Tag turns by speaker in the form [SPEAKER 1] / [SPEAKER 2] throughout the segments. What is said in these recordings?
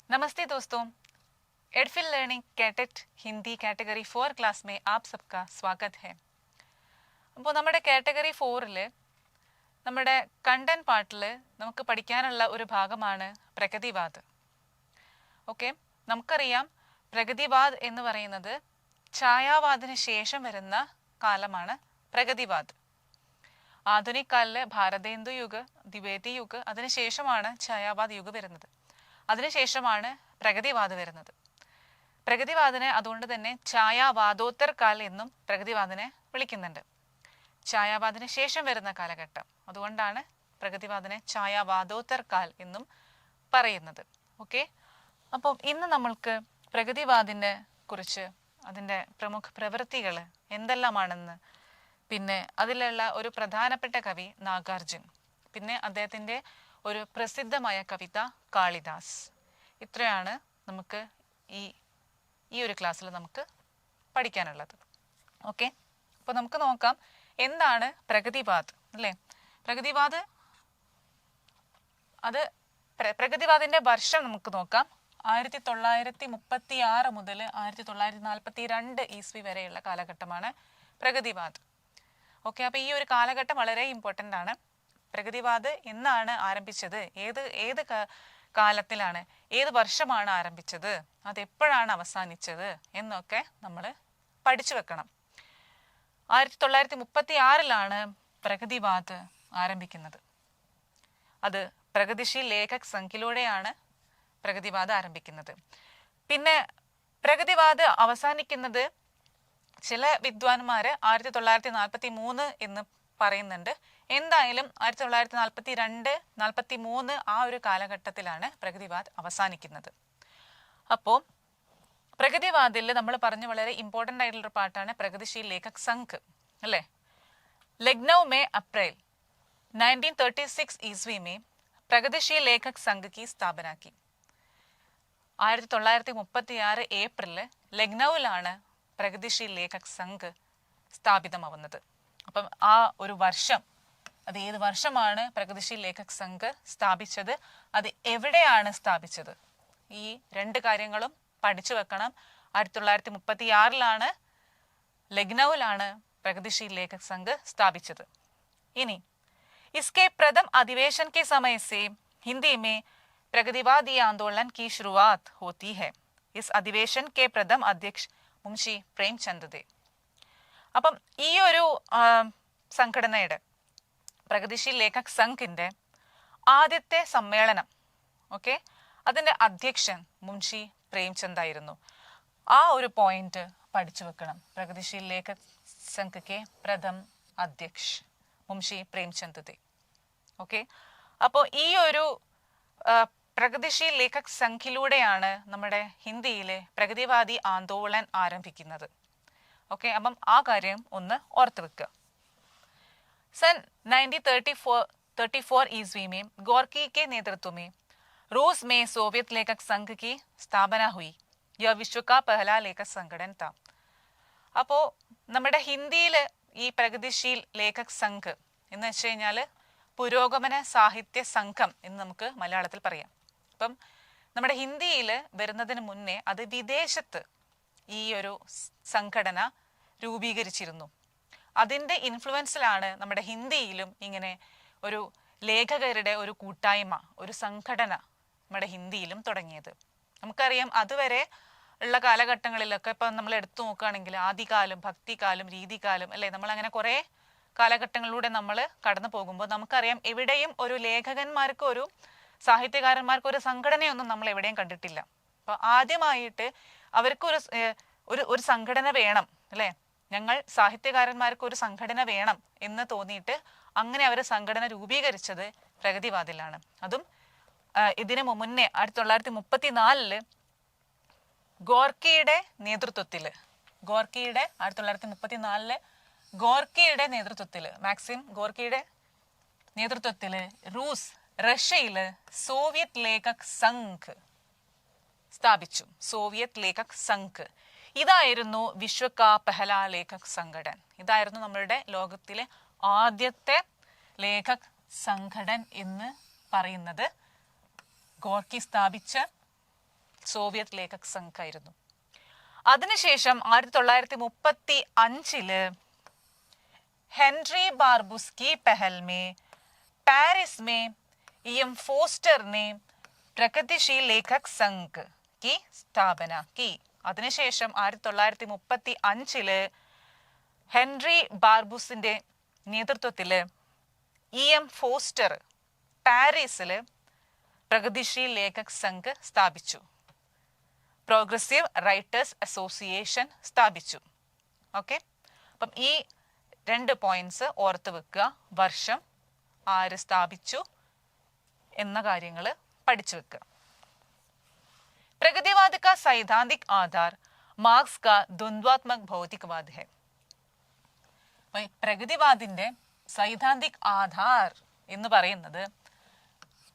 [SPEAKER 1] नमस्ते दोस्तों, एडफिल लर्निंग कैटेट हिंदी कैटेगरी 4 क्लास में आप सबका स्वागत है. അപ്പോൾ നമ്മുടെ കാറ്റഗറി 4ൽ നമ്മുടെ കണ്ടന്റ് പാർട്ടിൽ നമുക്ക് പഠിക്കാനുള്ള ഒരു ഭാഗമാണ് പ്രഗതിവാദ്. ഓക്കെ, നമുക്കറിയാം പ്രഗതിവാദ് എന്ന് പറയുന്നത് ഛായാവാദിന് ശേഷം വരുന്ന കാലമാണ് പ്രഗതിവാദ്. ആധുനിക കാലിലെ ഭാരതേന്ദു യുഗ്, ദ്വിവേദി യുഗ്, അതിനുശേഷമാണ് ഛായാവാദ് യുഗ് വരുന്നത്. അതിനുശേഷമാണ് പ്രഗതിവാദ് വരുന്നത്. പ്രഗതിവാദിനെ അതുകൊണ്ട് തന്നെ ഛായാവാദോത്തർ കാൽ എന്നും പ്രഗതിവാദിനെ വിളിക്കുന്നുണ്ട്. ഛായാവാദിന് ശേഷം വരുന്ന കാലഘട്ടം, അതുകൊണ്ടാണ് പ്രഗതിവാദിനെ ഛായാവാദോത്തർ കാൽ എന്നും പറയുന്നത്. ഓക്കെ, അപ്പം ഇന്ന് നമ്മൾക്ക് പ്രഗതിവാദിനെ കുറിച്ച്, അതിൻ്റെ പ്രമുഖ പ്രവൃത്തികൾ എന്തെല്ലാമാണെന്ന്, പിന്നെ അതിലുള്ള ഒരു പ്രധാനപ്പെട്ട കവി നാഗാർജുൻ, പിന്നെ അദ്ദേഹത്തിൻ്റെ ഒരു പ്രസിദ്ധമായ കവിത കാളിദാസ്, ഇത്രയാണ് നമുക്ക് ഈ ഒരു ക്ലാസ്സിൽ നമുക്ക് പഠിക്കാനുള്ളത്. ഓക്കെ, അപ്പോൾ നമുക്ക് നോക്കാം എന്താണ് പ്രഗതിവാദ് അല്ലേ. പ്രഗതിവാദ് പ്രഗതിവാദിൻ്റെ വർഷം നമുക്ക് നോക്കാം. 1936 മുതൽ 1942 ഈസ്വി വരെയുള്ള കാലഘട്ടമാണ് പ്രഗതിവാദ്. ഓക്കെ, അപ്പോൾ ഈ ഒരു കാലഘട്ടം വളരെ ഇമ്പോർട്ടൻ്റ് ആണ്. പ്രഗതിവാദ് എന്നാണ് ആരംഭിച്ചത്, ഏത് കാലത്തിലാണ്, ഏത് വർഷമാണ് ആരംഭിച്ചത്, അതെപ്പോഴാണ് അവസാനിച്ചത് എന്നൊക്കെ നമ്മൾ പഠിച്ചു വെക്കണം. 1936 പ്രഗതിവാദ് ആരംഭിക്കുന്നത്. അത് പ്രഗതിശീൽ ലേഖക് സംഘിലൂടെയാണ് പ്രഗതിവാദ് ആരംഭിക്കുന്നത്. പിന്നെ പ്രഗതിവാദ് അവസാനിക്കുന്നത് ചില വിദ്വാൻമാർ 1943 എന്ന് പറയുന്നുണ്ട്. എന്തായാലും 1942, 43 ആ ഒരു കാലഘട്ടത്തിലാണ് പ്രഗതിവാദ് അവസാനിക്കുന്നത്. അപ്പോൾ പ്രഗതിവാദിൽ നമ്മൾ പറഞ്ഞ വളരെ ഇമ്പോർട്ടൻ്റ് ആയിട്ടുള്ളൊരു പാട്ടാണ് പ്രഗതിശീൽ ലേഖക് സംഘ് അല്ലേ. लखनऊ में अप्रैल 1936 ईस्वी में प्रगतिशील लेखक संघ की स्थापना की. 1936 ഏപ്രിൽ ലക്നൌവിലാണ് പ്രഗതിശീൽ ലേഖക് സംഘ് സ്ഥാപിതമാവുന്നത്. അപ്പം ആ ഒരു വർഷം, അത് ഏത് വർഷമാണ് പ്രഗതിശീൽ ലേഖക് സംഘ് സ്ഥാപിച്ചത്, അത് എവിടെയാണ് സ്ഥാപിച്ചത്, ഈ രണ്ട് കാര്യങ്ങളും പഠിച്ചു വെക്കണം. 1936 ലക്നൌവിലാണ് പ്രഗതിശീൽ ലേഖക് സംഘ് സ്ഥാപിച്ചത്. ഇനി इसके प्रथम अधिवेशन के समय से हिंदी में प्रगतिवादी आंदोलन की शुरुआत होती है. इस अधिवेशन के प्रथम अध्यक्ष मुंशी प्रेमचंद थे. അപ്പം ഈ ഒരു സംഘടനയുടെ, പ്രഗതിശീൽ ലേഖക് സംഘിൻ്റെ ആദ്യത്തെ സമ്മേളനം, ഓക്കെ, അതിൻ്റെ അധ്യക്ഷൻ മുൻഷി പ്രേംചന്ദ് ആയിരുന്നു. ആ ഒരു പോയിന്റ് പഠിച്ചു വെക്കണം. പ്രഗതിശീൽ ലേഖക് സംഘ് കെ പ്രഥം അധ്യക്ഷ മുൻഷി പ്രേംചന്ദ് थे. ഓക്കെ, അപ്പോൾ ഈ ഒരു പ്രഗതിശീൽ ലേഖക് സംഘിലൂടെയാണ് നമ്മുടെ ഹിന്ദിയിലെ പ്രഗതിവാദി ആന്തോളൻ ആരംഭിക്കുന്നത്. ഓക്കെ, അപ്പം ആ കാര്യം ഒന്ന് ഓർത്ത് വെക്കുക. सन 1934 ईस्वी में गोर्की के नेतृत्व में रूस में सोवियत लेखक संघ की स्थापना हुई. यह विश्व का पहला लेखक संगठन था. അപ്പോൾ നമ്മുടെ ഹിന്ദിയിൽ ഈ പ്രഗതിശീൽ ലേഖക് സംഘ് എന്ന് വെച്ച് കഴിഞ്ഞാൽ പുരോഗമന സാഹിത്യ സംഘം എന്ന് നമുക്ക് മലയാളത്തിൽ പറയാം. അപ്പം നമ്മുടെ ഹിന്ദിയിൽ വരുന്നതിന് മുന്നേ അത് വിദേശത്ത് ഈ ഒരു സംഘടന രൂപീകരിച്ചിരുന്നു. അതിൻ്റെ ഇൻഫ്ലുവൻസിലാണ് നമ്മുടെ ഹിന്ദിയിലും ഇങ്ങനെ ഒരു ലേഖകരുടെ ഒരു കൂട്ടായ്മ, ഒരു സംഘടന നമ്മുടെ ഹിന്ദിയിലും തുടങ്ങിയത്. നമുക്കറിയാം അതുവരെ ഉള്ള കാലഘട്ടങ്ങളിലൊക്കെ ഇപ്പം നമ്മൾ എടുത്തു നോക്കുകയാണെങ്കിൽ ആദികാലം, ഭക്തികാലം, രീതികാലം അല്ലേ, നമ്മളങ്ങനെ കുറേ കാലഘട്ടങ്ങളിലൂടെ നമ്മൾ കടന്നു പോകുമ്പോൾ നമുക്കറിയാം എവിടെയും ഒരു ലേഖകന്മാർക്ക്, ഒരു സാഹിത്യകാരന്മാർക്ക് ഒരു സംഘടനയൊന്നും നമ്മൾ എവിടെയും കണ്ടിട്ടില്ല. അപ്പോൾ ആദ്യമായിട്ട് അവർക്കൊരു ഒരു സംഘടന വേണം അല്ലേ, ഞങ്ങൾ സാഹിത്യകാരന്മാർക്ക് ഒരു സംഘടന വേണം എന്ന് തോന്നിയിട്ട് അങ്ങനെ അവർ സംഘടന രൂപീകരിച്ചത് പ്രഗതിവാദിലാണ്. അതും ഇതിനു മുന്നേ 1934 ഗോർക്കിയുടെ നേതൃത്വത്തിൽ, 1934 ഗോർക്കിയുടെ നേതൃത്വത്തിൽ, മാക്സിം ഗോർക്കിയുടെ നേതൃത്വത്തിൽ റഷ്യയിൽ സോവിയറ്റ് ലേഖക് സംഘ് സ്ഥാപിച്ചു. സോവിയറ്റ് ലേഖക് സംഘ് ഇതായിരുന്നു വിശ്വ കാ പെഹല ലേഖക് സംഘടൻ. ഇതായിരുന്നു നമ്മളുടെ ലോകത്തിലെ ആദ്യത്തെ ലേഖക് സംഘടൻ എന്ന് പറയുന്നത് ഗോർക്കി സ്ഥാപിച്ച സോവിയറ്റ് ലേഖക് സംഘ് ആയിരുന്നു. അതിനുശേഷം 1935 हेनरी बारबूस की पहल में पेरिस में E.M. फोस्टर ने प्रगतिशील लेखक संघ की स्थापना की. അതിനുശേഷം 1935 ഹെൻറി ബാർബൂസിന്റെ നേതൃത്വത്തിൽ E.M. ഫോസ്റ്റർ പാരീസിൽ പ്രഗതിശീൽ ലേഖക് സംഘ് സ്ഥാപിച്ചു. പ്രോഗ്രസീവ് റൈറ്റേഴ്സ് അസോസിയേഷൻ സ്ഥാപിച്ചു. ഓക്കെ, അപ്പം ഈ 2 പോയിന്റ്സ് ഓർത്ത് വെക്കുക. വർഷം, ആര് സ്ഥാപിച്ചു എന്ന കാര്യങ്ങൾ പഠിച്ചു വെക്കുക. प्रगतिवाद का सैद्धांतिक आधार मार्क्स का द्वंद्वात्मक भौतिकवाद है. പ്രഗതിവാദിന്റെ സൈദ്ധാന്തിക് ആധാർ എന്ന് പറയുന്നത്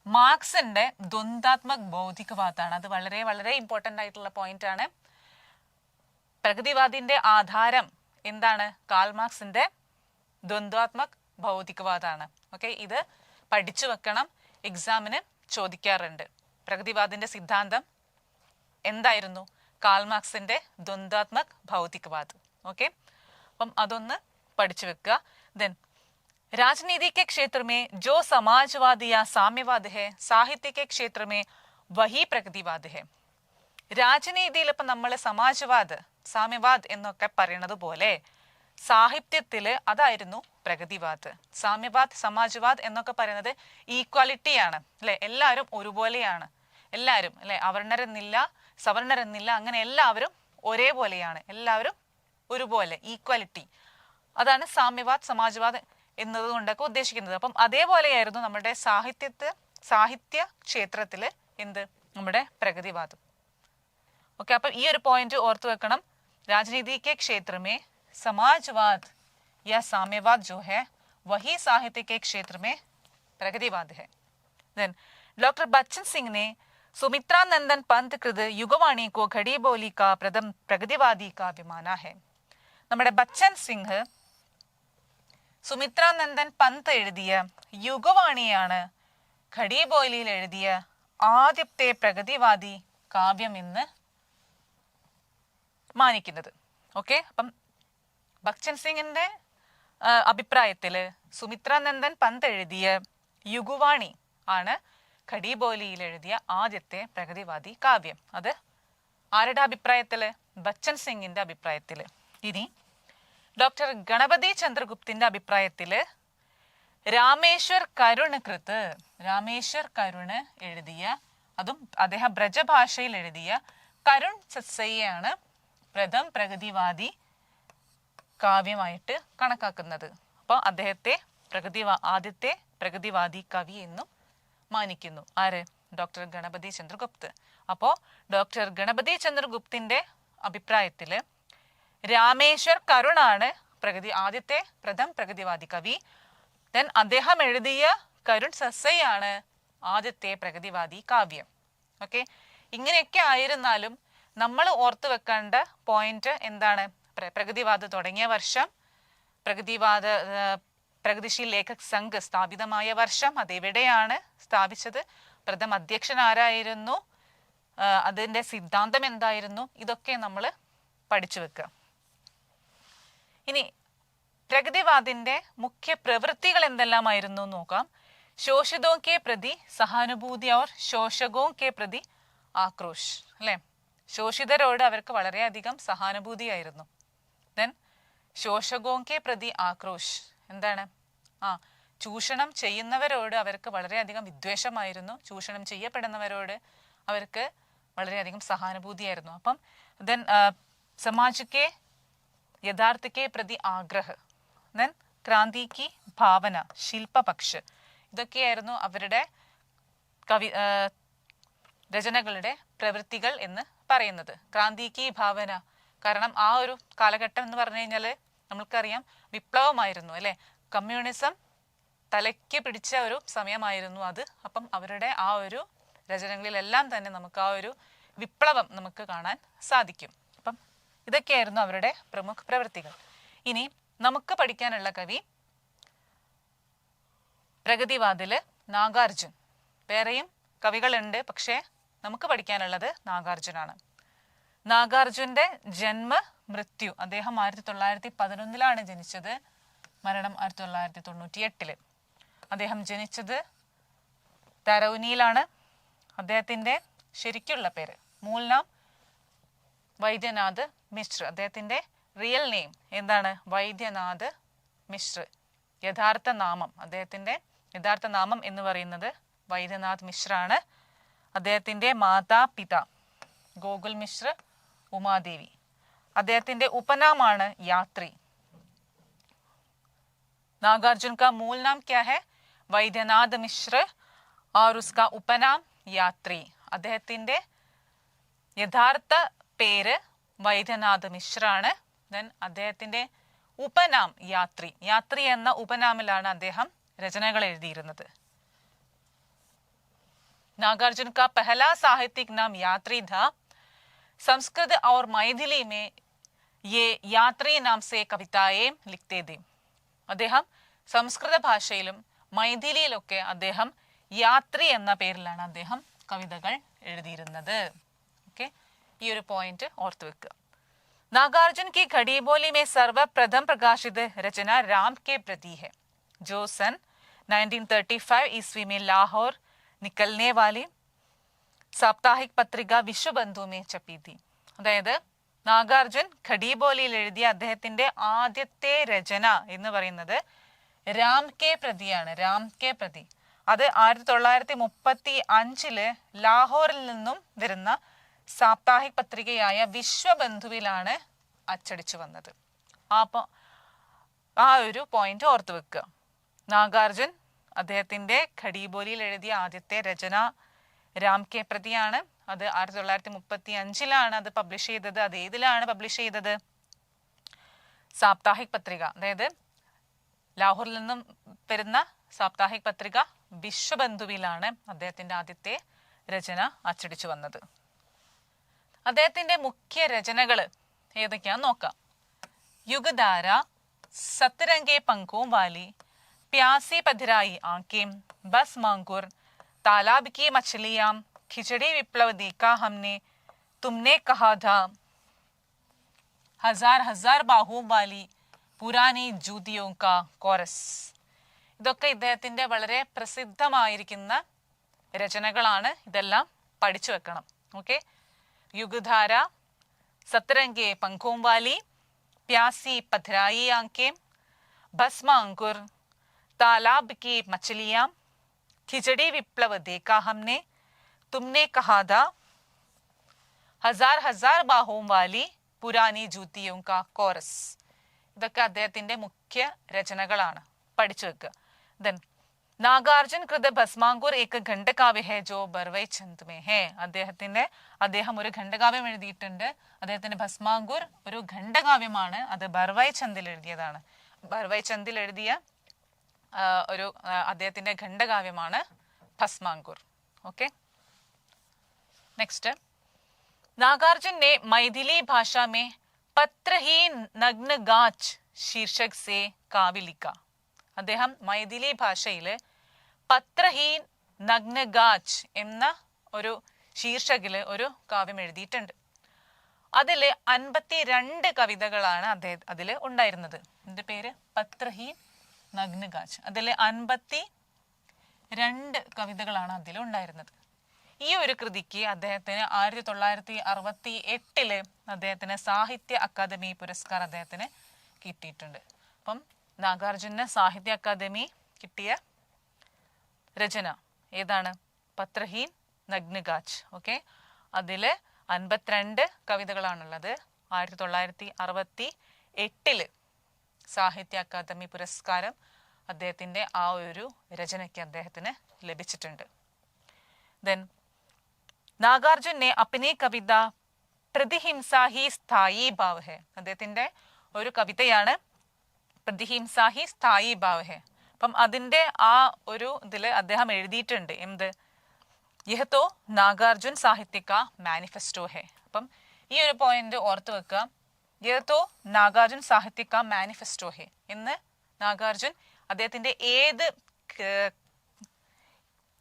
[SPEAKER 1] മാർക്സിന്റെ ദ്വന്ദ്വാത്മക് ഭൗതികവാദാണ്. അത് വളരെ വളരെ ഇമ്പോർട്ടൻ്റ് ആയിട്ടുള്ള പോയിന്റ് ആണ്. പ്രഗതിവാദിന്റെ ആധാരം എന്താണ്? കാൾ മാർക്സിന്റെ ദ്വന്ദ്വാത്മക് ഭൗതികവാദാണ്. ഓക്കെ, ഇത് പഠിച്ചു വെക്കണം, എക്സാമിന് ചോദിക്കാറുണ്ട്. പ്രഗതിവാദിന്റെ സിദ്ധാന്തം എന്തായിരുന്നു? കാൾ മാർക്സിന്റെ ദ്വന്ദ്വാത്മക് ഭൗതികവാദ്. ഓക്കെ, അപ്പം അതൊന്ന് പഠിച്ചു വെക്കുക. ദെൻ राजनीति के क्षेत्र में जो समाजवाद या साम्यवाद है, साहित्य के क्षेत्र में वही प्रगतिवाद है. രാജനീതിയിൽ ഇപ്പം നമ്മൾ സമാജ്വാദ്, സാമ്യവാദ് എന്നൊക്കെ പറയുന്നത് പോലെ സാഹിത്യത്തിൽ അതായിരുന്നു പ്രഗതിവാദ്. സാമ്യവാദ്, സമാജ്വാദ് എന്നൊക്കെ പറയുന്നത് ഈക്വാലിറ്റിയാണ്, അല്ലെ? എല്ലാവരും ഒരുപോലെയാണ്, എല്ലാവരും അല്ലെ, അവർണരെന്നില്ല സവർണരെന്നില്ല, അങ്ങനെ എല്ലാവരും ഒരേപോലെയാണ്, എല്ലാവരും ഒരുപോലെ, ഈക്വാലിറ്റി. അതാണ് സാമ്യവാദ്, സമാജ്വാദ് എന്നതുകൊണ്ടൊക്കെ ഉദ്ദേശിക്കുന്നത്. അപ്പം അതേപോലെയായിരുന്നു നമ്മുടെ സാഹിത്യ ക്ഷേത്രത്തിൽ എന്ത്, നമ്മുടെ പ്രഗതിവാദം. ഓക്കെ, അപ്പം ഈ ഒരു പോയിന്റ് ഓർത്തു വെക്കണം. राजनीति के क्षेत्र में समाजवाद या साम्यवाद जो है वही साहित्य के क्षेत्र में प्रगतिवाद है. देन डॉक्टर बच्चन सिंह ने सुमित्रा नंदन पंत कृत युगवाणी को घड़ी बोली का प्रथम प्रगतिवादी काव्य माना है. നമ്മുടെ ബച്ചൻ സിംഗ് സുമിത്രാനന്ദൻ പന്ത് എഴുതിയ യുഗവാണിയാണ് ഘടിബോലിയിൽ എഴുതിയ ആദ്യത്തെ പ്രഗതിവാദി കാവ്യം എന്ന് മാനിക്കുന്നത്. ഓക്കെ, അപ്പം ബച്ചൻ സിംഗിന്റെ അഭിപ്രായത്തിൽ സുമിത്രാനന്ദൻ പന്ത് എഴുതിയ യുഗവാണി ആണ് ഘടിബോലിയിൽ എഴുതിയ ആദ്യത്തെ പ്രഗതിവാദി കാവ്യം. അത് ആരുടെ അഭിപ്രായത്തിൽ? ബച്ചൻ സിംഗിന്റെ അഭിപ്രായത്തിൽ. ഇനി ഡോക്ടർ ഗണപതി ചന്ദ്രഗുപ്തിന്റെ അഭിപ്രായത്തില് രാമേശ്വർ കരുണ് എഴുതിയ, അതും അദ്ദേഹം ബ്രജഭാഷയിൽ എഴുതിയ കരുൺ സത്സയ്യാണ് പ്രഥം പ്രഗതിവാദി കാവ്യമായിട്ട് കണക്കാക്കുന്നത്. അപ്പോൾ അദ്ദേഹത്തെ ആദ്യത്തെ പ്രഗതിവാദി കവി എന്നും മാനിക്കുന്നു. ആര്? ഡോക്ടർ ഗണപതി ചന്ദ്രഗുപ്ത്. അപ്പോൾ ഡോക്ടർ ഗണപതി ചന്ദ്രഗുപ്തിന്റെ അഭിപ്രായത്തില് രാമേശ്വർ കരുണാണ് ആദ്യത്തെ പ്രഥം പ്രഗതിവാദി കവി. ദെൻ അദ്ദേഹം എഴുതിയ കരുൺ സസ്സയാണ് ആദ്യത്തെ പ്രഗതിവാദി കാവ്യം. ഓക്കെ, ഇങ്ങനെയൊക്കെ ആയിരുന്നാലും നമ്മൾ ഓർത്തു വെക്കേണ്ട പോയിന്റ് എന്താണ്? പ്രഗതിവാദ തുടങ്ങിയ വർഷം, പ്രഗതിശീൽ ലേഖക് സംഘ് സ്ഥാപിതമായ വർഷം, അതെവിടെയാണ് സ്ഥാപിച്ചത്, പ്രഥമ അധ്യക്ഷൻ ആരായിരുന്നു, അതിന്റെ സിദ്ധാന്തം എന്തായിരുന്നു, ഇതൊക്കെ നമ്മൾ പഠിച്ചു വെക്കുക. ഇനി പ്രഗതിവാദിന്റെ മുഖ്യ പ്രവൃത്തികൾ എന്തെല്ലാമായിരുന്നു നോക്കാം. ശോഷിതോ കെ പ്രതി സഹാനുഭൂതി और ശോഷകോ കെ പ്രതി ആക്രോശ്, അല്ലെ? ശോഷിതരോട് അവർക്ക് വളരെയധികം സഹാനുഭൂതിയായിരുന്നു. ദെൻ ശോഷകോ കെ പ്രതി ആക്രോശ് എന്താണ്? ചൂഷണം ചെയ്യുന്നവരോട് അവർക്ക് വളരെയധികം വിദ്വേഷമായിരുന്നു. ചൂഷണം ചെയ്യപ്പെടുന്നവരോട് അവർക്ക് വളരെയധികം സഹാനുഭൂതിയായിരുന്നു. അപ്പം ദെൻ സമാജ് കെ യഥാർത്ഥ കെ പ്രതി ആഗ്രഹ്, ദെൻ ക്രാന്തി കി ഭാവന, ശില്പപക്ഷ്, ഇതൊക്കെയായിരുന്നു അവരുടെ രചനകളുടെ പ്രവൃത്തികൾ എന്ന് പറയുന്നത്. ക്രാന്തി കി ഭാവന, കാരണം ആ ഒരു കാലഘട്ടം എന്ന് പറഞ്ഞു കഴിഞ്ഞാൽ നമ്മൾക്കറിയാം വിപ്ലവമായിരുന്നു, അല്ലെ? കമ്മ്യൂണിസം തലയ്ക്ക് പിടിച്ച ഒരു സമയമായിരുന്നു അത്. അപ്പം അവരുടെ ആ ഒരു രചനകളിലെല്ലാം തന്നെ നമുക്ക് ആ ഒരു വിപ്ലവം നമുക്ക് കാണാൻ സാധിക്കും. അപ്പം ഇതൊക്കെയായിരുന്നു അവരുടെ പ്രമുഖ പ്രവൃത്തികൾ. ഇനി നമുക്ക് പഠിക്കാനുള്ള കവി പ്രഗതിവാദില് നാഗാർജുൻ. വേറെയും കവികളുണ്ട്, പക്ഷേ നമുക്ക് പഠിക്കാനുള്ളത് നാഗാർജുനാണ്. നാഗാർജുന്റെ ജന്മ മൃത്യു, അദ്ദേഹം 1911 ജനിച്ചത്, മരണം 1998. അദ്ദേഹം ജനിച്ചത് തരൗനിയിലാണ്. അദ്ദേഹത്തിന്റെ ശരിക്കുള്ള പേര്, മൂൽനാം വൈദ്യനാഥ് മിശ്ര. അദ്ദേഹത്തിന്റെ റിയൽ നെയിം എന്താണ്? വൈദ്യനാഥ് മിശ്ര. യഥാർത്ഥ നാമം, അദ്ദേഹത്തിന്റെ യഥാർത്ഥ നാമം എന്ന് പറയുന്നത് വൈദ്യനാഥ് മിശ്ര ആണ്. അദ്ദേഹത്തിന്റെ മാതാപിത ഗോകുൽ മിശ്ര, ഉമാദേവി. അദ്ദേഹത്തിന്റെ ഉപനാമാണ് യാത്രി. नागार्जुन का मूल नाम क्या है? वैद्यनाथ मिश्र और उसका उपनाम यात्री. അദ്ദേഹത്തിന്റെ യഥാർത്ഥ പേര് വൈദ്യനാഥ് മിശ്ര ആണ്. ദെൻ അദ്ദേഹത്തിന്റെ ഉപനാം യാത്രി. യാത്രി എന്ന ഉപനാമിലാണ് അദ്ദേഹം രചനകൾ എഴുതിയിരുന്നത്. नागार्जुन का पहला साहित्यिक नाम यात्री था. संस्कृत और मैथिली में ये यात्री नाम से कविताएं लिखते थे. അദ്ദേഹം സംസ്കൃത ഭാഷയിലും മൈഥിലിയിലൊക്കെ അദ്ദേഹം യാത്രി എന്ന പേരിലാണ് അദ്ദേഹം കവിതകൾ എഴുതിയിരുന്നത്. ഓക്കെ, ഈ ഒരു പോയിന്റ് ഓർത്തു വെക്കുക. नागार्जुन की खड़ी बोली में सर्वप्रथम प्रकाशित रचना राम के प्रति है, जो सन 1935 ईस्वी में लाहौर निकलने वाली साप्ताहिक पत्रिका विश्वबंधु में छपी थी. അതായത് നാഗാർജുൻ ഖഡീബോലിയിൽ എഴുതിയ അദ്ദേഹത്തിന്റെ ആദ്യത്തെ രചന എന്ന് പറയുന്നത് രാം കെ പ്രതിയാണ്. രാം കെ പ്രതി. അത് 1935 ലാഹോറിൽ നിന്നും വരുന്ന സാപ്താഹിക് പത്രികയായ വിശ്വബന്ധുവിലാണ് അച്ചടിച്ചു വന്നത്. അപ്പം ആ ഒരു പോയിന്റ് ഓർത്തു വെക്കുക. നാഗാർജുൻ അദ്ദേഹത്തിന്റെ ഖഡീബോലിയിൽ എഴുതിയ ആദ്യത്തെ രചന രാം കെ പ്രതിയാണ്. അത് 1935 അത് പബ്ലിഷ് ചെയ്തത്. അത് ഏതിലാണ് പബ്ലിഷ് ചെയ്തത്? സാപ്താഹിക് പത്രിക, അതായത് ലാഹോറിൽ നിന്നും വരുന്ന സാപ്താഹിക് പത്രിക വിശ്വബന്ധുവിലാണ് അദ്ദേഹത്തിന്റെ ആദ്യത്തെ രചന അച്ചടിച്ചു വന്നത്. അദ്ദേഹത്തിന്റെ മുഖ്യ രചനകൾ ഏതൊക്കെയാന്ന് നോക്കാം. യുഗധാര, സത്രംഗെ പങ്കും വാലി, പ്യാസി പതിരായി ആക്കേം, ബസ് മാങ്കുർ, तालाब की मछलियां, खिचड़ी विप्लव देखा हमने, तुमने कहा था, हजार हजार बाहु वाली, പുരാനി ജൂതിയോ കാ കോറസ്. ഇതൊക്കെ ഇദ്ദേഹത്തിന്റെ വളരെ പ്രസിദ്ധമായിരിക്കുന്ന രചനകളാണ്. ഇതെല്ലാം പഠിച്ചു വെക്കണം. ഓക്കെ, യുഗധാര, സത്രംഗെ പങ്കോം വാലി, പ്യാസി പഥരായി ആങ്കേം, ഭസ്മ അങ്കുർ, താലാബ് की मछलियां, खिचड़ी विप्लव देखा हमने, तुमने कहा था, हजार हजार बाहों वाली, पुरानी जूतियों का कोरस. ഇതൊക്കെ അദ്ദേഹത്തിന്റെ മുഖ്യ രചനകളാണ്. പഠിച്ചു വെക്കുക. ദെൻ നാഗാർജുൻ കൃത ഭസ്മാങ്കുർ ഏക ഖണ്ഡകാവ്യ ഹേ ജോ ബർവൈ ചന്ദ് മേ ഹേ. അദ്ദേഹം ഒരു ഖണ്ഡകാവ്യം എഴുതിയിട്ടുണ്ട്. അദ്ദേഹത്തിന്റെ ഭസ്മാങ്കുർ ഒരു ഖണ്ഡകാവ്യമാണ്. അത് ബർവൈ ചന്ദിൽ എഴുതിയതാണ്. ബർവൈ ചന്ദിൽ എഴുതിയ ഒരു അദ്ദേഹത്തിന്റെ ഖണ്ഡകാവ്യമാണ് ഭസ്മാങ്കുർ. Okay, next. नागार्जुन ने मैथिली भाषा में पत्रहीन नग्न गाच शीर्षक से काव्य लिखा. അദ്ദേഹം മൈഥിലി ഭാഷയിൽ പത്രഹീൻ നഗ്ന ഗാച്ച് എന്ന ഒരു ശീർഷകില് ഒരു കാവ്യം എഴുതിയിട്ടുണ്ട്. അതില് 52 കവിതകളാണ് അതില് ഉണ്ടായിരുന്നത്. ഇതിന്റെ പേര് പത്രഹീൻ നഗ്ന ഗാച്ച്. അതില് 52 കവിതകളാണ് അതിൽ ഉണ്ടായിരുന്നത്. ഈ ഒരു കൃതിക്ക് അദ്ദേഹത്തിന് 1968 അദ്ദേഹത്തിന് സാഹിത്യ അക്കാദമി പുരസ്കാരം അദ്ദേഹത്തിന് കിട്ടിയിട്ടുണ്ട്. അപ്പം നാഗാർജുന് സാഹിത്യ അക്കാദമി കിട്ടിയ രചന ഏതാണ്? പത്രഹീൻ നഗ്ന ഗാച്ച്. ഓക്കെ, അതില് 52 കവിതകളാണുള്ളത്. 1968 സാഹിത്യ അക്കാദമി പുരസ്കാരം അദ്ദേഹത്തിന്റെ ആ ഒരു രചനയ്ക്ക് അദ്ദേഹത്തിന് ലഭിച്ചിട്ടുണ്ട്. ദെൻ नागार्जुन ने अपनी कविता പ്രതിഹിംസാ ഹി സ്ഥായി ഭാവ് ഹെ. അദ്ദേഹത്തിന്റെ ഒരു കവിതയാണ് പ്രതിഹിംസാ ഹി സ്ഥായി ഭാവ് ഹെ. അപ്പം അതിന്റെ ആ ഒരു ഇതില് അദ്ദേഹം എഴുതിയിട്ടുണ്ട് എന്ത്? യഹ് തോ നാഗാർജുൻ സാഹിത്യ കാ മാനിഫെസ്റ്റോ ഹെ. അപ്പം ഈ ഒരു പോയിന്റ് ഓർത്തു വെക്കുക. യഹ് തോ നാഗാർജുൻ സാഹിത്യ കാ മാനിഫെസ്റ്റോ ഹെ എന്ന് നാഗാർജുൻ അദ്ദേഹത്തിന്റെ ഏത്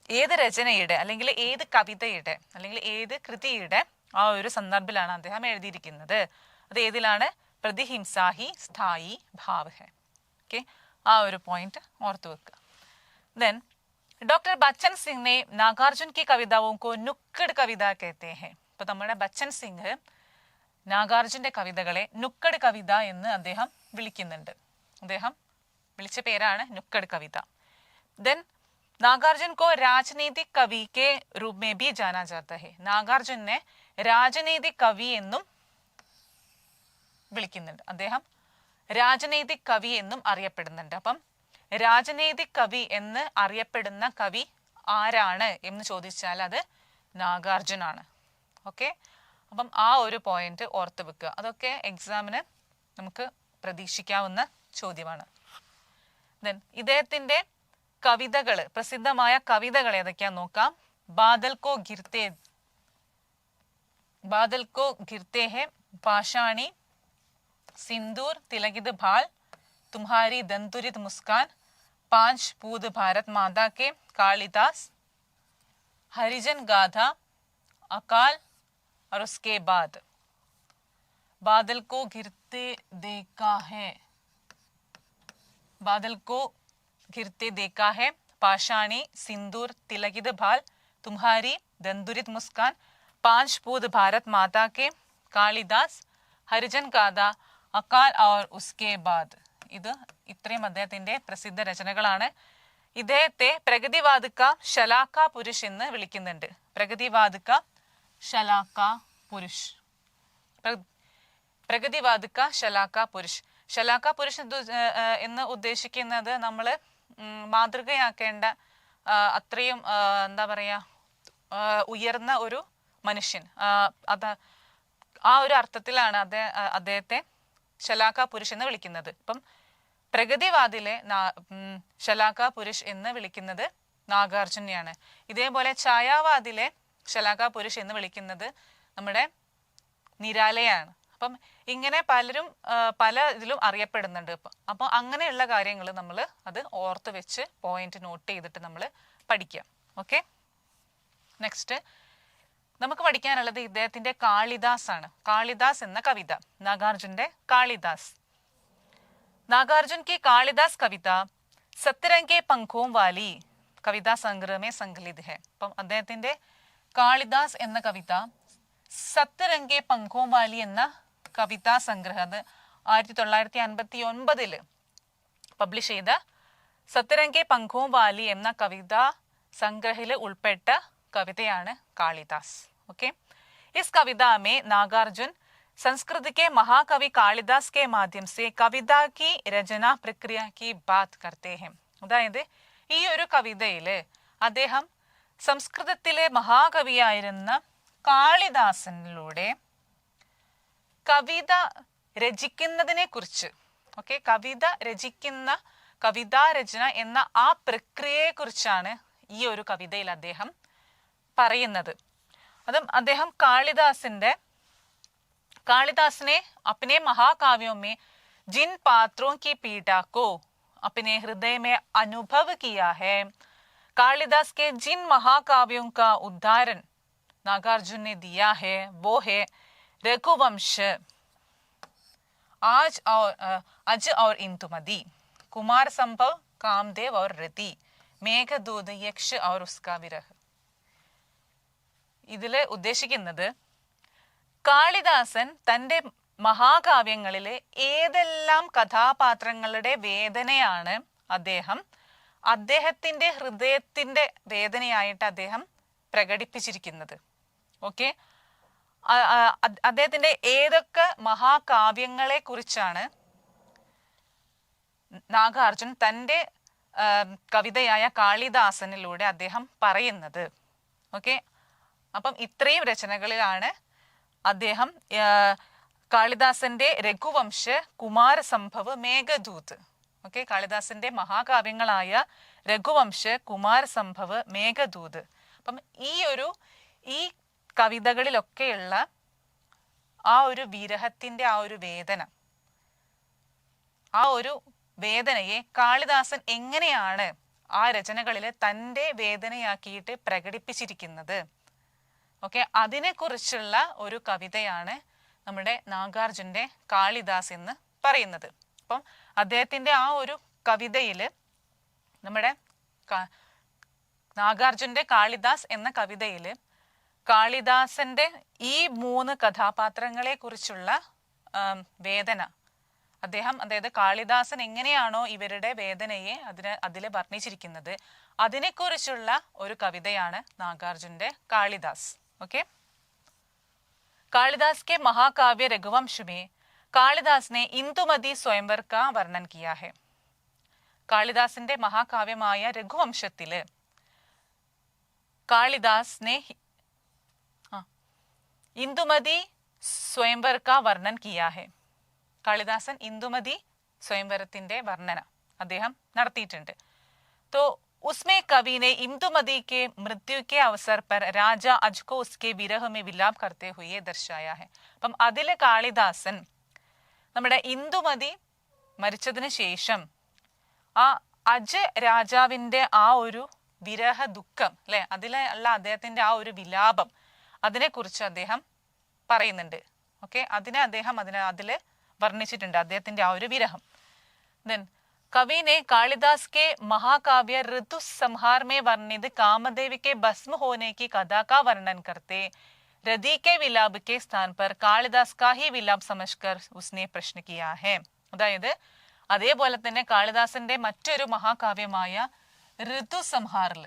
[SPEAKER 1] ഏത് രചനയുടെ അല്ലെങ്കിൽ ഏത് കവിതയുടെ അല്ലെങ്കിൽ ഏത് കൃതിയുടെ ആ ഒരു സന്ദർഭിലാണ് അദ്ദേഹം എഴുതിയിരിക്കുന്നത്. അത് ഏതിലാണ്? പ്രതിഹിംസാഹി സ്ഥായി ഭാവ് ഹെ. ഓക്കെ, ആ ഒരു പോയിന്റ് ഓർത്തു വെക്കുക. देन डॉक्टर बच्चन सिंह ने नागार्जुन की कविताओं को नुक्कड़ कविता कहते हैं. ഇപ്പൊ നമ്മുടെ ബച്ചൻ സിംഗ് നാഗാർജുന്റെ കവിതകളെ നുക്കട് കവിത എന്ന് അദ്ദേഹം വിളിക്കുന്നുണ്ട്. അദ്ദേഹം വിളിച്ച പേരാണ് നുക്കട് കവിത. देन नागार्जुन को राजनीतिक कवि के रूप में भी जाना जाता है. നാഗാർജുനെ രാജനീതിക് കവി എന്നും വിളിക്കുന്നുണ്ട്. അദ്ദേഹം രാജനീതിക് കവി എന്നും അറിയപ്പെടുന്നുണ്ട്. അപ്പം രാജനീതിക് കവി എന്ന് അറിയപ്പെടുന്ന കവി ആരാണ് എന്ന് ചോദിച്ചാൽ അത് നാഗാർജുനാണ്. ഓക്കെ, അപ്പം ആ ഒരു പോയിന്റ് ഓർത്ത് വെക്കുക. അതൊക്കെ എക്സാമിന് നമുക്ക് പ്രതീക്ഷിക്കാവുന്ന ചോദ്യമാണ്. ദെൻ ഇദ്ദേഹത്തിന്റെ കവിതകൾ, പ്രസിദ്ധമായ കവിതകൾ ഏതൊക്കെയാന്ന് നോക്കാം. ബാദൽ കോ ഗിർത്തെ ഹെ, പാഷാണി, സിന്ദൂർ, തിലകിത് ഭാൽ, तुम्हारी दंतुरित मुस्कान, 5 पूद भारत माता के, कालिदास, हरिजन गाथा, अकाल और उसके बाद. बादल को घिरते देखा है, बादल को घिरते देखा है, पाषाणी, सिंदूर, तिलकित भाल, तुम्हारी दंतुरित मुस्कान, 5 पूद भारत माता के, कालिदास, हरिजन गाथा, अकाल और उसके बाद. ഇത് ഇത്രയും അദ്ദേഹത്തിന്റെ പ്രസിദ്ധ രചനകളാണ്. ഇദ്ദേഹത്തെ പ്രഗതിവാദിക ശലാക്ക പുരുഷ് എന്ന് വിളിക്കുന്നുണ്ട്. പ്രഗതിവാദിക ശലാക്ക പുരുഷ്, പ്രഗതിവാദിക ശലാക്ക പുരുഷ്. ശലാക്ക പുരുഷ് എന്ന് ഉദ്ദേശിക്കുന്നത് നമ്മൾ മാതൃകയാക്കേണ്ട അത്രയും എന്താ പറയാ ഉയർന്ന ഒരു മനുഷ്യൻ. അത് ആ ഒരു അർത്ഥത്തിലാണ് അദ്ദേഹത്തെ ശലാക്ക പുരുഷ് എന്ന് വിളിക്കുന്നത്. ഇപ്പം പ്രഗതിവാദിലെ ശലാക്ക പുരുഷ് എന്ന് വിളിക്കുന്നത് നാഗാർജുനെയാണ്. ഇതേപോലെ ഛായാവാദിലെ ശലാക്ക പുരുഷ് എന്ന് വിളിക്കുന്നത് നമ്മുടെ നിരാലയാണ്. അപ്പം ഇങ്ങനെ പലരും പല ഇതിലും അറിയപ്പെടുന്നുണ്ട്. അപ്പോൾ അങ്ങനെയുള്ള കാര്യങ്ങൾ നമ്മൾ അത് ഓർത്ത് വെച്ച് പോയിന്റ് നോട്ട് ചെയ്തിട്ട് നമ്മൾ പഠിക്കാം. ഓക്കെ, നെക്സ്റ്റ് നമുക്ക് പഠിക്കാനുള്ളത് ഇദ്ദേഹത്തിന്റെ കാളിദാസ് ആണ്. കാളിദാസ് എന്ന കവിത, നാഗാർജുന്റെ കാളിദാസ്. नागार्जुन की कालिदास कविता सतरंग के पंखों वाली कविता संग्रह में संकलित है. അപ്പം അദ്ദേഹത്തിന്റെ കാളിദാസ് എന്ന കവിത സത്തരംഗ് കെ പങ്കോം വാലി എന്ന കവിതാ സംഗ്രഹം, അത് 1959 പബ്ലിഷ് ചെയ്ത സത്തരംഗ് കെ പങ്കോം വാലി എന്ന കവിതാ സംഗ്രഹിൽ ഉൾപ്പെട്ട കവിതയാണ് കാളിദാസ്. ഓക്കെ, इस कविता में नागार्जुन संस्कृत के महाकवि कालिदास के माध्यम से कविता की रचना प्रक्रिया की बात करते हैं. അതായത് ഈ ഒരു കവിതയില് അദ്ദേഹം സംസ്കൃതത്തിലെ മഹാകവിയായിരുന്ന കാളിദാസനിലൂടെ കവിത രചിക്കുന്നതിനെ കുറിച്ച്, ഓക്കെ, കവിത രചിക്കുന്ന കവിതാരചന എന്ന ആ പ്രക്രിയയെ കുറിച്ചാണ് ഈ ഒരു കവിതയിൽ അദ്ദേഹം പറയുന്നത്. അതും അദ്ദേഹം कालिदास ने अपने महाकाव्यों में जिन पात्रों की पीड़ा को अपने हृदय में अनुभव किया है, कालिदास के जिन महाकाव्यों का उदाहरण नागार्जुन ने दिया है वो है रघुवंश, अज और इंदुमती, कुमार संभव, कामदेव और रति, मेघदूत, यक्ष और उसका विरह. ഇതിൽ ഉദ്ദേശിക്കുന്നത് കാളിദാസൻ തൻ്റെ മഹാകാവ്യങ്ങളിലെ ഏതെല്ലാം കഥാപാത്രങ്ങളുടെ വേദനയാണ് അദ്ദേഹത്തിന്റെ ഹൃദയത്തിന്റെ വേദനയായിട്ട് അദ്ദേഹം പ്രകടിപ്പിച്ചിരിക്കുന്നത്. ഓക്കെ, അദ്ദേഹത്തിന്റെ ഏതൊക്കെ മഹാകാവ്യങ്ങളെ കുറിച്ചാണ് നാഗാർജുൻ തൻ്റെ കവിതയായ കാളിദാസനിലൂടെ അദ്ദേഹം പറയുന്നത്. ഓക്കെ, അപ്പം ഇത്രയും രചനകളിലാണ് അദ്ദേഹം കാളിദാസന്റെ രഘുവംശ്, കുമാരസംഭവ്, മേഘദൂത്, ഓക്കെ, കാളിദാസന്റെ മഹാകാവ്യങ്ങളായ രഘുവംശ്, കുമാരസംഭവ്, മേഘദൂത്. അപ്പം ഈ കവിതകളിലൊക്കെയുള്ള ആ ഒരു വിരഹത്തിന്റെ ആ ഒരു വേദന, ആ ഒരു വേദനയെ കാളിദാസൻ എങ്ങനെയാണ് ആ രചനകളിൽ തൻ്റെ വേദനയാക്കിയിട്ട് പ്രകടിപ്പിച്ചിരിക്കുന്നത്. ഓക്കെ, അതിനെക്കുറിച്ചുള്ള ഒരു കവിതയാണ് നമ്മുടെ നാഗാർജുൻ്റെ കാളിദാസ് എന്ന് പറയുന്നത്. അപ്പം അദ്ദേഹത്തിൻ്റെ ആ ഒരു കവിതയിൽ നമ്മുടെ നാഗാർജുൻ്റെ കാളിദാസ് എന്ന കവിതയിൽ കാളിദാസന്റെ ഈ 3 കഥാപാത്രങ്ങളെ കുറിച്ചുള്ള വേദന അദ്ദേഹം, അതായത് കാളിദാസൻ എങ്ങനെയാണോ ഇവരുടെ വേദനയെ അതിൽ വർണ്ണിച്ചിരിക്കുന്നത്, അതിനെക്കുറിച്ചുള്ള ഒരു കവിതയാണ് നാഗാർജുൻ്റെ കാളിദാസ്. ഓക്കെ, कालिदास के महाकाव्य रघुवंश में कालिदास ने इंदुमती स्वयंवर का वर्णन किया है. കാളിദാസിന്റെ മഹാകാവ്യമായ രഘുവംശത്തില് കാളിദാസിനെ ഇന്ദുമതി സ്വയംവർ കാ വർണ്ണൻ കിയാ ഹെ. കാളിദാസൻ ഇന്ദുമതി സ്വയംവരത്തിന്റെ വർണ്ണന അദ്ദേഹം നടത്തിയിട്ടുണ്ട്. तो उसमें कवि ने इंदुमती के मृत्यु के अवसर पर राजा अज को उसके विरह में विलाप करते हुए दर्शाया है. അപ്പം അതില് കാളിദാസൻ നമ്മുടെ ഇന്ദുമതി മരിച്ചതിന് ശേഷം ആ അജ് രാജാവിന്റെ ആ ഒരു വിരഹ ദുഃഖം അല്ലെ, അതിലുള്ള അദ്ദേഹത്തിന്റെ ആ ഒരു വിലാപം, അതിനെക്കുറിച്ച് അദ്ദേഹം പറയുന്നുണ്ട്. ഓക്കെ, അദ്ദേഹം അതില് വർണ്ണിച്ചിട്ടുണ്ട് അദ്ദേഹത്തിന്റെ ആ ഒരു വിരഹം. ദെൻ कवि ने कालिदास के महाकाव्य ऋतु संहार में वर्णित कामदेव के भस्म होने की कथा का वर्णन करते रति के विलाप के स्थान पर कालिदास का ही विलाप समझकर उसने प्रश्न किया है. അതായത് അതേപോലെ തന്നെ കാളിദാസന്റെ മറ്റൊരു മഹാകാവ്യമായ ഋതു സംഹാറിൽ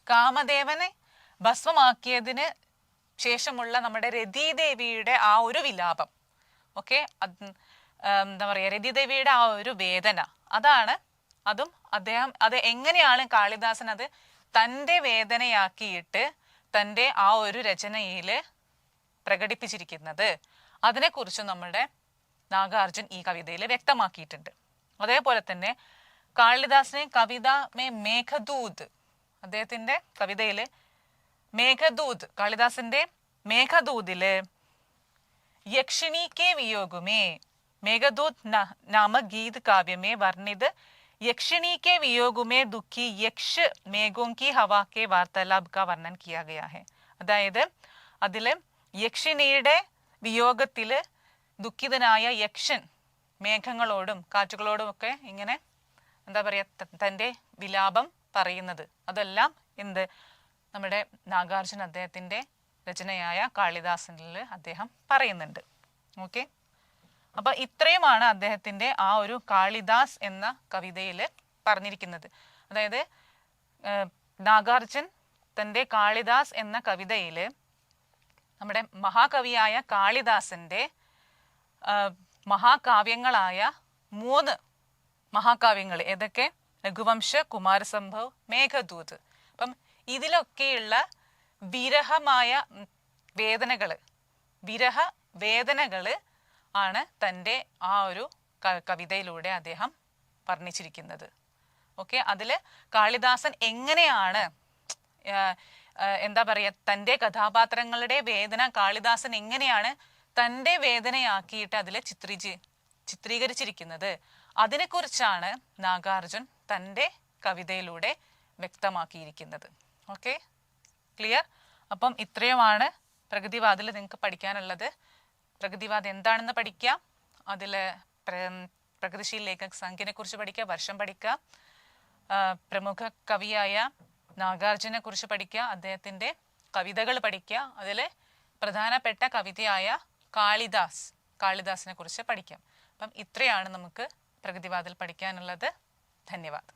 [SPEAKER 1] കാമദേവനെ ഭസ്മമാക്കിയതിന് ശേഷമുള്ള നമ്മുടെ രതിദേവിയുടെ ആ ഒരു വിലാപം, ഓക്കെ, എന്താ പറയുക, രതിദേവിയുടെ ആ ഒരു വേദന, അതും അദ്ദേഹം എങ്ങനെയാണ് കാളിദാസൻ അത് തൻ്റെ വേദനയാക്കിയിട്ട് തൻ്റെ ആ ഒരു രചനയിൽ പ്രകടിപ്പിച്ചിരിക്കുന്നത്, അതിനെക്കുറിച്ച് നമ്മുടെ നാഗാർജുൻ ഈ കവിതയിൽ വ്യക്തമാക്കിയിട്ടുണ്ട്. അതേപോലെ തന്നെ കാളിദാസിനെ കവിത മേ മേഘദൂത്, അദ്ദേഹത്തിന്റെ കവിതയിൽ മേഘദൂത്, കാളിദാസിന്റെ മേഘദൂതില് യക്ഷിണി കെ വിയോഗമേ मेघदूत नामक गीत काव्य में वर्णित यक्षिणी के वियोग में दुखी यक्ष मेघों की हवा के वार्तालाप का वर्णन किया गया है. അതായത് അതില് യക്ഷിണിയുടെ വിയോഗത്തില് ദുഃഖിതനായ യക്ഷൻ മേഘങ്ങളോടും കാറ്റുകളോടും ഒക്കെ ഇങ്ങനെ എന്താ പറയാ തൻ്റെ വിലാപം പറയുന്നത്, അതെല്ലാം നമ്മുടെ നാഗാർജുൻ അദ്ദേഹത്തിന്റെ രചനയായ കാളിദാസനിൽ അദ്ദേഹം പറയുന്നുണ്ട്. ഓക്കെ, അപ്പൊ ഇത്രയുമാണ് അദ്ദേഹത്തിന്റെ ആ ഒരു കാളിദാസ് എന്ന കവിതയിൽ പറഞ്ഞിരിക്കുന്നത്. അതായത് നാഗാർജുൻ തൻ്റെ കാളിദാസ് എന്ന കവിതയിൽ നമ്മുടെ മഹാകവിയായ കാളിദാസന്റെ മഹാകാവ്യങ്ങളായ 3 മഹാകാവ്യങ്ങൾ ഏതൊക്കെ? രഘുവംശ, കുമാരസംഭവ്, മേഘദൂത്. അപ്പം ഇതിലൊക്കെയുള്ള വിരഹമായ വേദനകള് ആണ് തൻ്റെ ആ ഒരു കവിതയിലൂടെ അദ്ദേഹം വർണ്ണിച്ചിരിക്കുന്നത്. ഓക്കെ, അതില് കാളിദാസൻ എങ്ങനെയാണ് എന്താ പറയുക തൻ്റെ കഥാപാത്രങ്ങളുടെ വേദന കാളിദാസൻ എങ്ങനെയാണ് തൻ്റെ വേദനയാക്കിയിട്ട് അതിൽ ചിത്രീകരിച്ചിരിക്കുന്നത്, അതിനെക്കുറിച്ചാണ് നാഗാർജുൻ തൻ്റെ കവിതയിലൂടെ വ്യക്തമാക്കിയിരിക്കുന്നത്. Okay, clear? അപ്പം ഇത്രയുമാണ് പ്രകൃതിവാദിൽ നിങ്ങൾക്ക് പഠിക്കാനുള്ളത്. പ്രകൃതിവാദം എന്താണെന്ന് പഠിക്കുക, അതിൽ പ്രഗതിശീൽ ലേഖക് സംഘിനെ കുറിച്ച് പഠിക്കുക, വർഷം പഠിക്കുക, പ്രമുഖ കവിയായ നാഗാർജുനെ കുറിച്ച് പഠിക്കുക, അദ്ദേഹത്തിൻ്റെ കവിതകൾ പഠിക്കുക, അതിൽ പ്രധാനപ്പെട്ട കവിതയായ കാളിദാസിനെ കുറിച്ച് പഠിക്കാം. അപ്പം ഇത്രയാണ് നമുക്ക് പ്രകൃതിവാദിൽ പഠിക്കാനുള്ളത്. ധന്യവാദം.